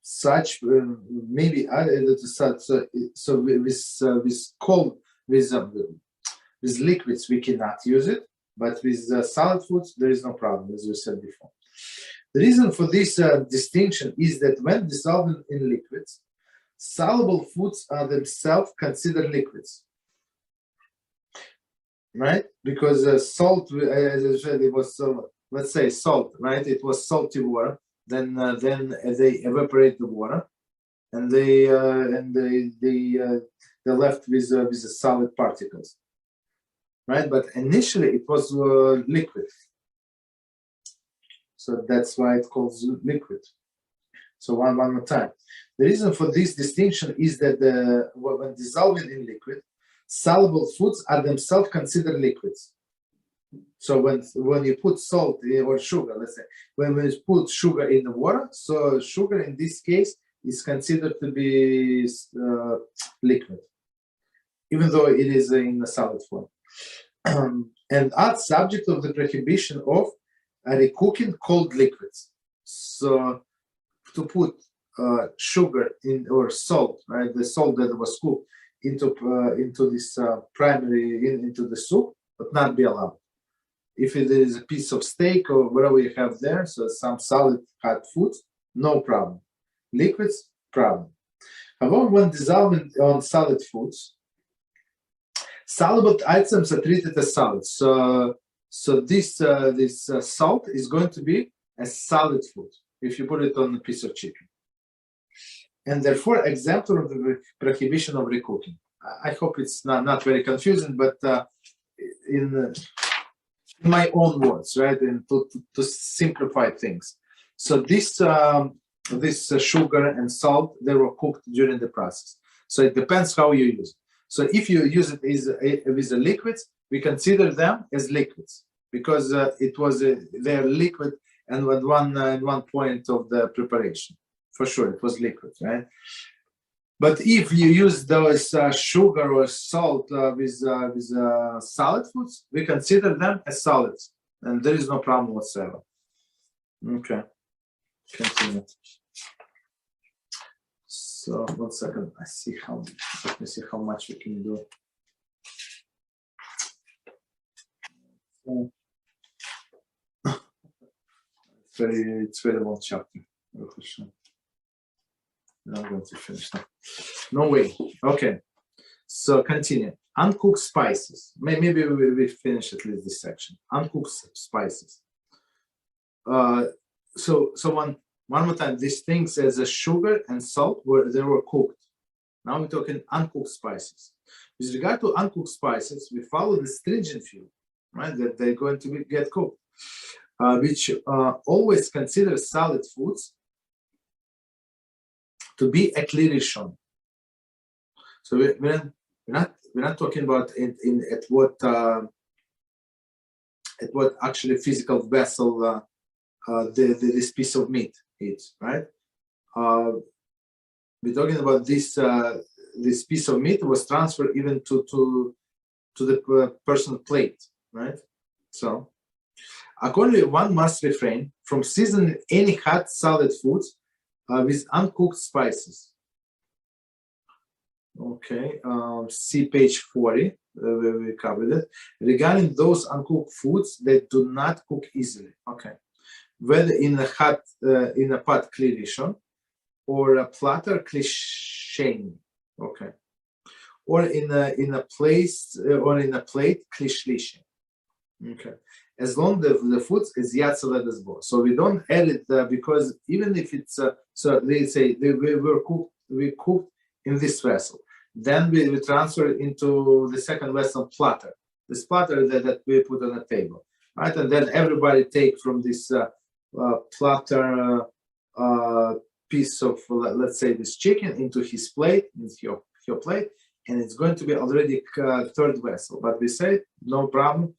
Such may be added to such. So with liquids we cannot use it, but with solid foods there is no problem, as we said before. The reason for this distinction is that when dissolved in liquids, soluble foods are themselves considered liquids, right? Because salt, as I said, it was let's say salt, right? It was salty water. Then they evaporate the water, and they left with the solid particles, right? But initially it was liquid, so that's why it calls liquid. So one more time. The reason for this distinction is that when dissolving in liquid, soluble foods are themselves considered liquids. So when you put salt or sugar, let's say, when we put sugar in the water, so sugar in this case is considered to be liquid, even though it is in a solid form. And are subject of the prohibition of recooking cold liquids. So to put sugar in or salt, right, the salt that was cooked into this into the soup, but not be allowed. If it is a piece of steak or whatever you have there, so some solid hot foods, no problem. Liquids, problem. However, when dissolving on solid foods, soluble items are treated as solids. So this salt is going to be a solid food if you put it on a piece of chicken, and therefore exempt from the prohibition of recooking. I hope it's not very confusing, but in my own words, right, and to simplify things. So this sugar and salt, they were cooked during the process. So it depends how you use it. So if you use it with the liquids, we consider them as liquids because they're liquid and at one point of the preparation. For sure, it was liquid, right? But if you use those sugar or salt with solid foods, we consider them as solids, and there is no problem whatsoever. Okay, continue. So 1 second, let me see how much we can do. It's very long chapter. I'm going to finish now. No way. Okay. So continue. Uncooked spices. Maybe we finish at least this section. Uncooked spices. So one more time. These things as a sugar and salt they were cooked. Now we're talking uncooked spices. With regard to uncooked spices, we follow the stringent view, right? That they're going to get cooked, which always consider solid foods to be a Kli Rishon. So we're not talking about at what actually physical vessel this piece of meat is, right? We're talking about this piece of meat was transferred even to the personal plate, right? So accordingly, one must refrain from seasoning any hot solid foods with uncooked spices. Okay, see page 40, we covered it. Regarding those uncooked foods that do not cook easily, okay, whether in a pot Kli Rishon or a platter Kli Sheni, okay, or in a plate Kli Shelishi, okay. As long as the food is yatzalet as bo. So we don't add it because even if it's so they say we cooked in this vessel, then we transfer it into the second vessel platter, this platter that we put on the table, right? And then everybody take from this platter piece of, let's say, this chicken into his plate, into your plate, and it's going to be already third vessel. But we say no problem.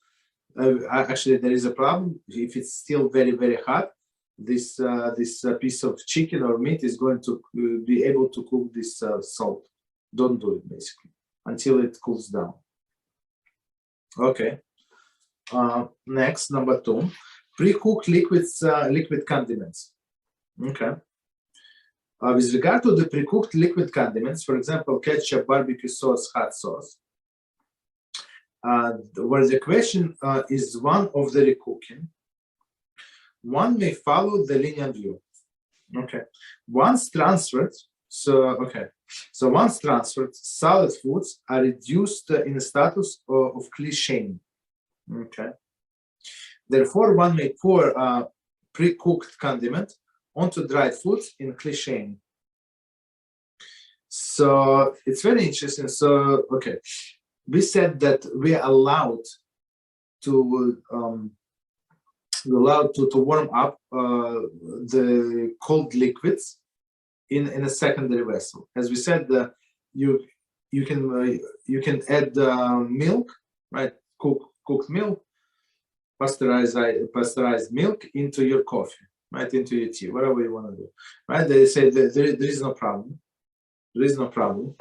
Actually, there is a problem. If it's still very, very hot, this piece of chicken or meat is going to be able to cook this salt. Don't do it, basically, until it cools down. Okay. Next, number 2, pre-cooked liquid condiments. Okay. With regard to the pre-cooked liquid condiments, for example, ketchup, barbecue sauce, hot sauce, where the question is one of the recooking, one may follow the lenient view. Okay. Once transferred, once transferred, solid foods are reduced in the status of Kli Sheni. Okay. Therefore, one may pour pre-cooked condiment onto dried foods in Kli Sheni. So it's very interesting. So, okay. We said that we are allowed to warm up the cold liquids in a secondary vessel. As we said, you can add milk, right? Cooked milk, pasteurized milk into your coffee, right? Into your tea, whatever you want to do, right? They say that there is no problem. There is no problem.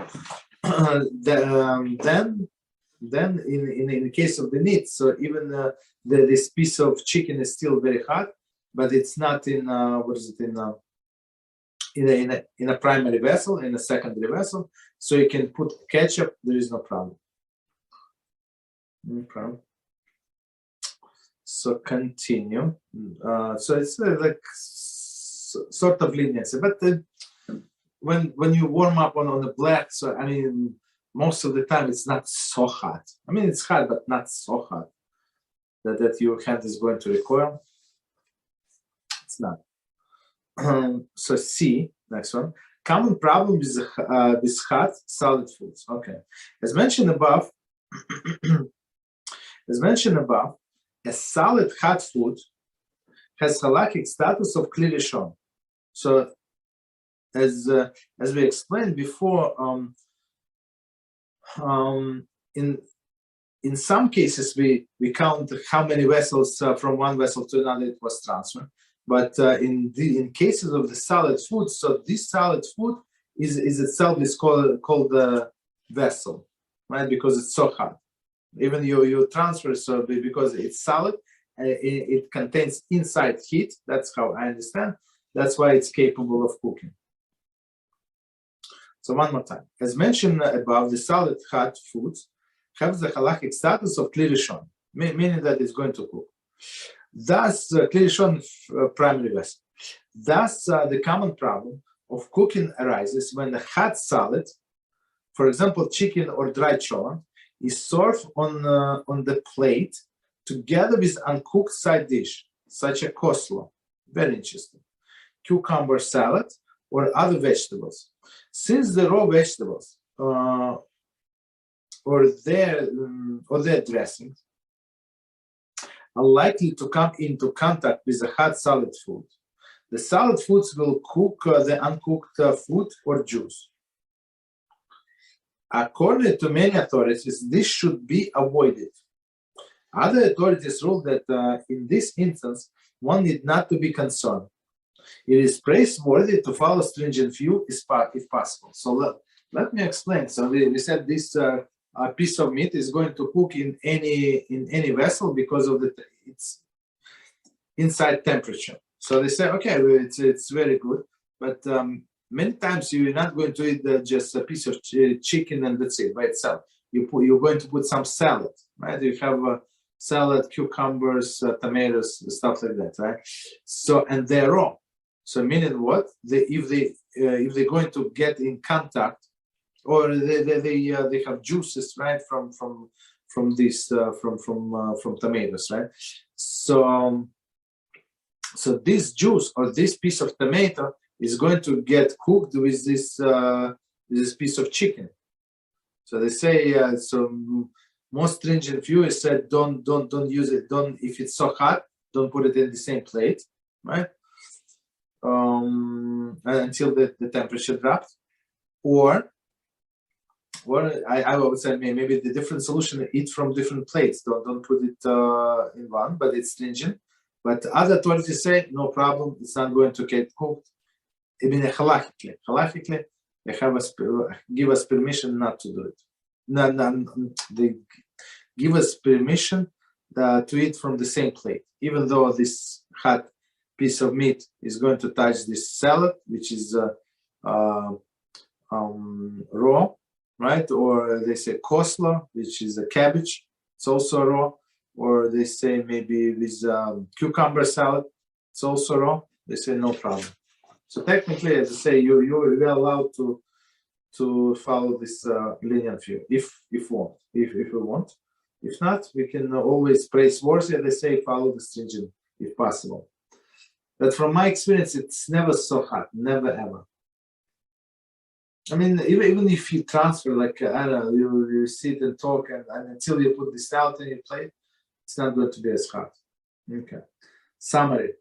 Then in the case of the meat, so even this piece of chicken is still very hot, but it's not in in a primary vessel, in a secondary vessel. So you can put ketchup. There is no problem. No problem. So continue. So it's like sort of leniency, but when you warm up on the Blech, so I mean, most of the time it's not so hot. I mean, it's hot, but not so hot that your hand is going to recoil. It's not. So C, next one. Common problem with hot solid foods. Okay, as mentioned above, a solid hot food has halachic status of Kli Rishon. So, as we explained before, in some cases we count how many vessels from one vessel to another it was transferred. But in cases of the solid food, so this solid food is itself called the vessel, right? Because it's so hot. Even you transfer, so because it's solid, it contains inside heat. That's how I understand. That's why it's capable of cooking. So one more time, as mentioned above, the solid hot foods have the halachic status of Kli Rishon, meaning that it's going to cook. Thus, Kli Rishon primary vessel. Thus, the common problem of cooking arises when the hot salad, for example, chicken or dried cholent, is served on the plate together with uncooked side dish, such as coleslaw, very interesting, cucumber salad, or other vegetables. Since the raw vegetables or their dressings are likely to come into contact with a hot solid food, the solid foods will cook the uncooked food or juice. According to many authorities, this should be avoided. Other authorities rule that in this instance, one need not to be concerned. It is praiseworthy to follow stringent view if possible. So let me explain. So we said this piece of meat is going to cook in any vessel because of its inside temperature. So they say, okay, it's very good, but many times you're not going to eat just a piece of chicken and that's it by itself. You're going to put some salad, right? You have salad, cucumbers, tomatoes, stuff like that, right? So and they're raw. So meaning what? If they're going to get in contact, or they have juices, right, from tomatoes, right? So this juice or this piece of tomato is going to get cooked with this piece of chicken. So they say most stringent view is said don't use it. Don't, if it's so hot, don't put it in the same plate, right? Until the temperature drops, or I would say maybe the different solution: eat from different plates. Don't put it in one, but it's stringent. But other authorities say no problem; it's not going to get cooked. Even halachically, they give us permission not to do it. They give us permission to eat from the same plate, even though this hot piece of meat is going to touch this salad, which is raw, right? Or they say coleslaw, which is a cabbage, it's also raw. Or they say maybe with cucumber salad, it's also raw. They say no problem. So technically, as I say, you're allowed to follow this lenient view if you want. If not, we can always praiseworthy. They say follow the stringent if possible. But from my experience, it's never so hot, never ever. I mean, even if you transfer, like I don't know, you sit and talk, and until you put the salad in your plate, it's not going to be as hot. Okay. Summary: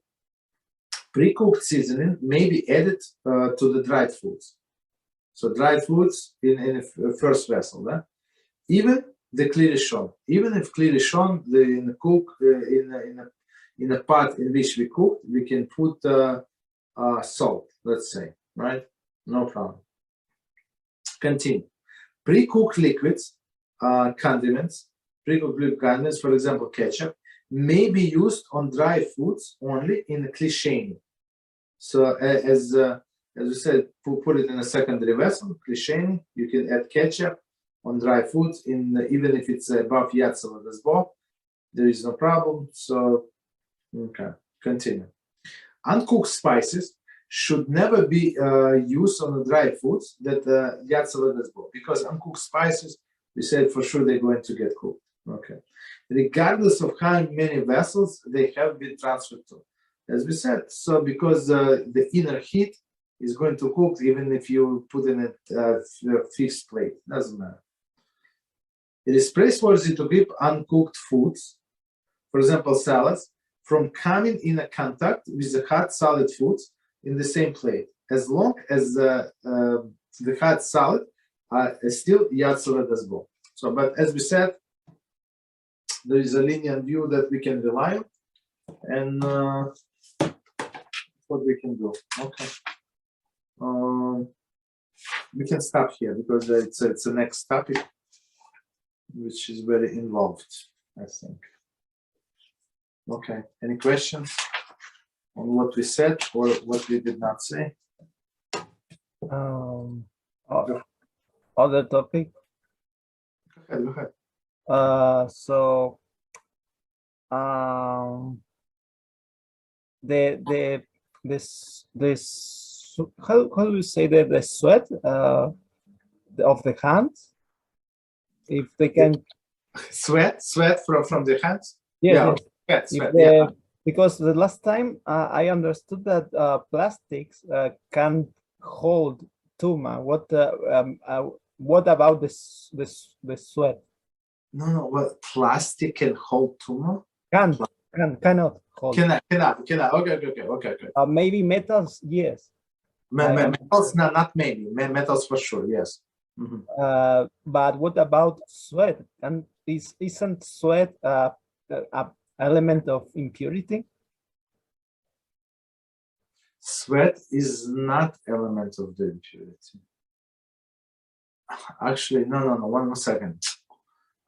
pre-cooked seasoning may be added to the dried foods. So dried foods in a first vessel, right? Even the Kli Rishon, even if Kli Rishon in a pot in which we cook, we can put salt, let's say, right? No problem. Continue. Pre-cooked liquids, condiments, for example, ketchup, may be used on dry foods only in Kli Sheni. So as we said, put it in a secondary vessel, Kli Sheni. You can add ketchup on dry foods, even if it's above Yatzel Dasbo, there is no problem. So, okay, continue. Uncooked spices should never be used on the dry foods that Yatzel Dasbo, because uncooked spices, we said for sure they're going to get cooked. Okay, regardless of how many vessels they have been transferred to, as we said. So because the inner heat is going to cook even if you put in it fixed plate. Doesn't matter. It is praiseworthy to keep uncooked foods, for example, salads, from coming in a contact with the hot solid foods in the same plate, as long as the hot salad is still yatzor as well. So, but as we said, there is a lenient view that we can rely on, and what we can do. Okay, we can stop here because it's the next topic, which is very involved, I think. Okay, any questions on what we said or what we did not say? Other topic. Go ahead. How do you say that, the sweat of the hands, if they can sweat from the hands? Yeah. Sweat. Because the last time I understood that plastics can hold tuma. What about the sweat? No. Well, plastic can hold tuma? Cannot hold. Cannot. Okay. Maybe metals, yes. Metals, not maybe. Metals for sure, yes. Mm-hmm. But what about sweat? And isn't sweat an element of impurity? Sweat is not element of the impurity. Actually, no. 1 more second.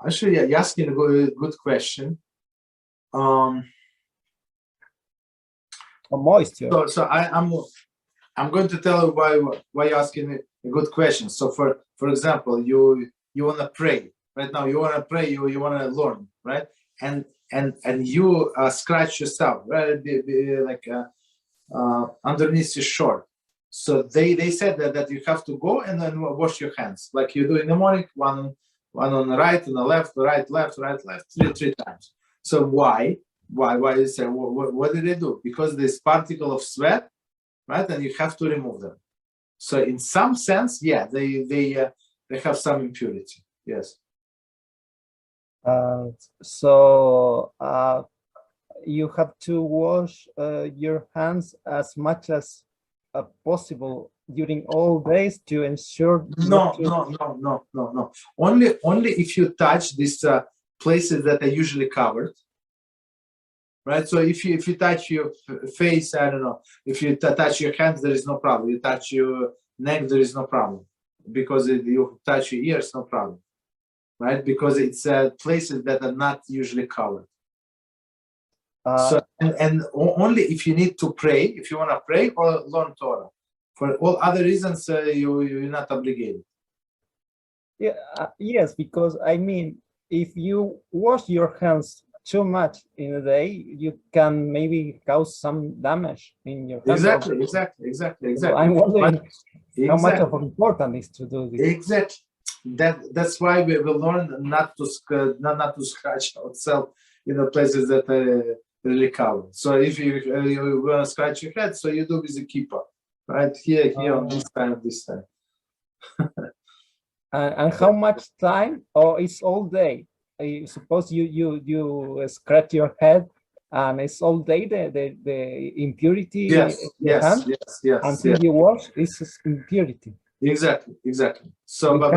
Actually, you're asking a good question. Moisture. So I'm going to tell you why you're asking a good question. So for example, you want to pray right now. You want to pray. You want to learn, right? And you scratch yourself, right? Like underneath your shirt. So they said that you have to go and then wash your hands, like you do in the morning. One on the right, on the left, right, left, three times. So why you say what did they do? Because this particle of sweat, right? And you have to remove them. So in some sense, yeah, they have some impurity. Yes. So you have to wash your hands as much as possible during all days to ensure. No. Only if you touch these places that are usually covered. Right, so if you touch your face, I don't know. If you touch your hands, there is no problem. You touch your neck, there is no problem, because you touch your ears, no problem, right? Because it's places that are not usually covered. So and only if you need to pray, if you want to pray or learn Torah. For all other reasons, you're not obligated. Yeah. Yes, because I mean, if you wash your hands too much in a day, you can maybe cause some damage in your hands. Exactly. So I'm wondering how much of important is to do this. Exactly. That's why we will learn not to scratch ourselves in places that are really covered. So if you want to scratch your head, so you do with the kippah, right here on this time. And how much time? Or it's all day? I suppose you scratch your head and it's all day the impurity. Yes. Until you wash, it's impurity. Exactly. So but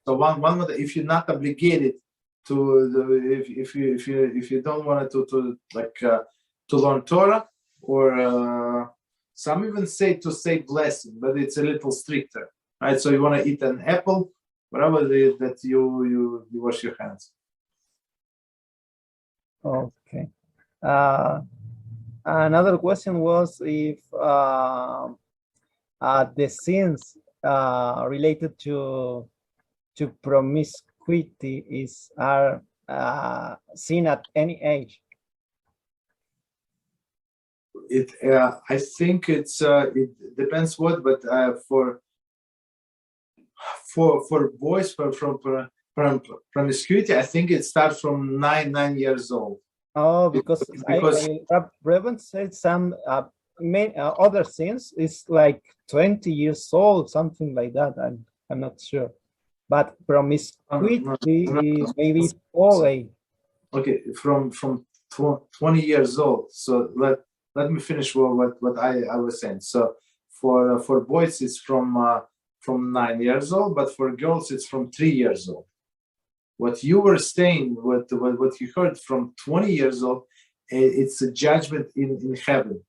one if you're not obligated to if you don't want to learn Torah, or some even say blessing, but it's a little stricter, right? So you want to eat an apple, whatever it is, that you wash your hands. Okay. Another question was if the sins related to promiscuity are seen at any age. I think it depends what, but for boys from promiscuity, I think it starts from 9 years old. Oh, because Rabbi said some other sins is like 20 years old, something like that. I'm not sure. But promiscuity is maybe 4. Okay, from 20 years old. So let me finish what I was saying. So for boys it's from 9 years old, but for girls it's from 3 years old. What you were saying, what you heard from 20 years old, it's a judgment in heaven.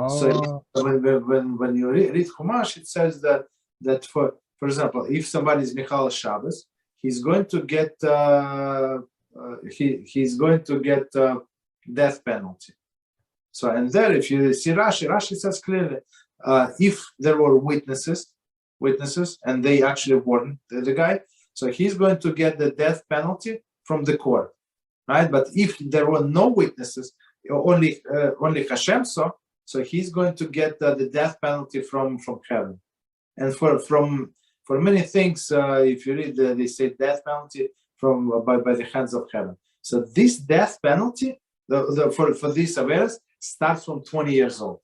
So when you read Chumash, it says that for example, if somebody is Michal Shabbos, he's going to get he's going to get death penalty. So and there, if you see Rashi says clearly, if there were witnesses, and they actually warned the guy, so he's going to get the death penalty from the court, right? But if there were no witnesses, only HaShem saw, so he's going to get the death penalty from heaven. And for many things, if you read, they say death penalty by the hands of heaven. So this death penalty for these affairs starts from 20 years old.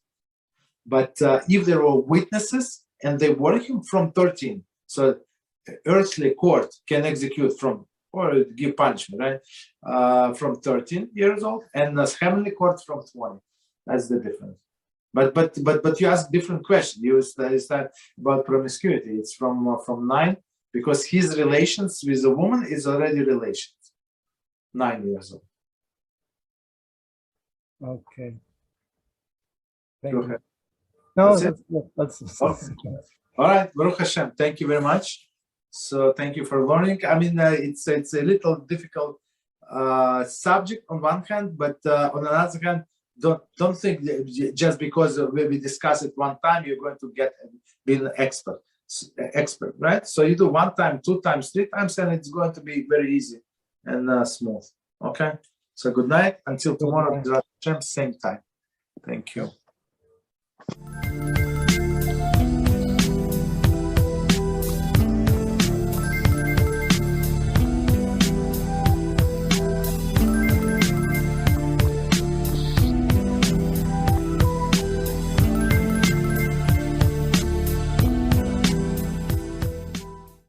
But if there were witnesses and they were him from 13, so earthly court can execute or give punishment, right? From 13 years old, and heavenly court from 20. That's the difference. But you ask different question. You start about promiscuity. It's from 9, because his relations with a woman is already relations. 9 years old. Okay. Go ahead. No, that's all right. Baruch Hashem. Thank you very much. So thank you for learning. I mean, it's a little difficult subject on one hand, but on another hand, don't think just because we discuss it one time you're going to be an expert, right? So you do 1 time, 2 times, 3 times, and it's going to be very easy and smooth. Okay. So good night until tomorrow. Same time. Thank you.